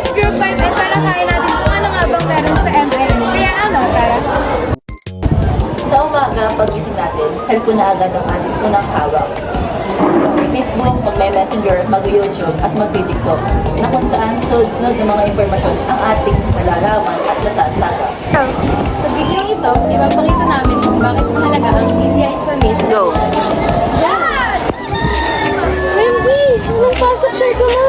is Group 5 at talakayin natin kung ano nga bang meron sa ML. Kaya ano, tara. Sa umaga, pagising natin, cellphone na agad ang ating unang hawak. Facebook, mag-messenger, mag-YouTube, at mag-TikTok na kung saan sunod ng mga informasyon ang ating malalaman at nasasaga. Sa video ito, ipapakita namin kung bakit mahalaga ang media information. Go! Yan! Wendy! Anong pasok share ko na?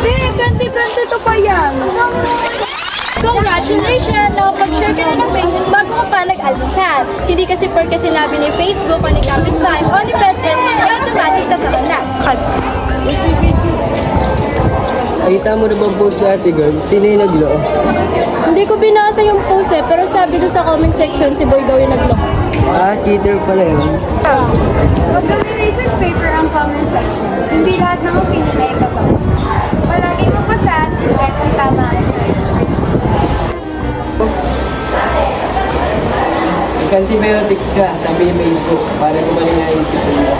Be, 2022 pa yan! Congratulations! Nakapag-share ka na ng pages bago ka pa nag-almusal. Hindi kasi porque sinabi ni Facebook o ni Kapitbahay o ni Best Friend ay automatic na ka na. Nakita mo na bang post natin, girl? Sino yung naglo? Hindi ko binasa yung post pero sabi doon sa comment section si Boy daw yung nag-lock. Ah, cheater pala yun. Huwag kami reason paper ang comment section. Hindi lahat ng opinion ay kapag. Palagi mo basa kahit kung tama ay Antibiotics ka, sabi ni Facebook, para gumaling na yung isip mo.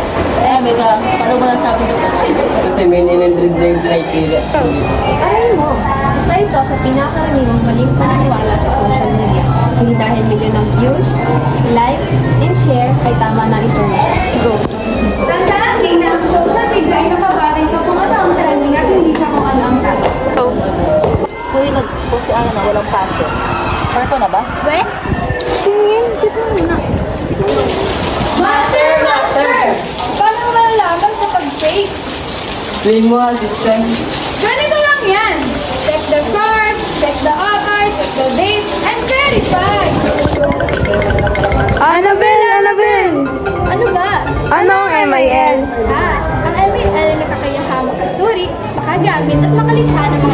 Mega, paano mo nasabi ito? Kasi may 900 na yung criteria. Alam mo, isa ito sa pinakaraming maling paniniwala sa social media. Hindi dahil milyon ng views, likes, and share ay tama na information. Go! Tandaan din na ang social media ay nakabatay sa kung ano ang trending at hindi sa kung ano ang tama. Uy, nag-post si Ana na walang paso. Sure ko na ba? We? Tingin, dito muna. Master! Master! Paano mo malalaman kapag fake? Play mo, assistant. Ganito lang yan. Check the source, check the author, check the date, and verify. Annabelle! Ano ba? Anong MIL? Ang MIL may kakayahang makasuri, makagamit at makalikha ng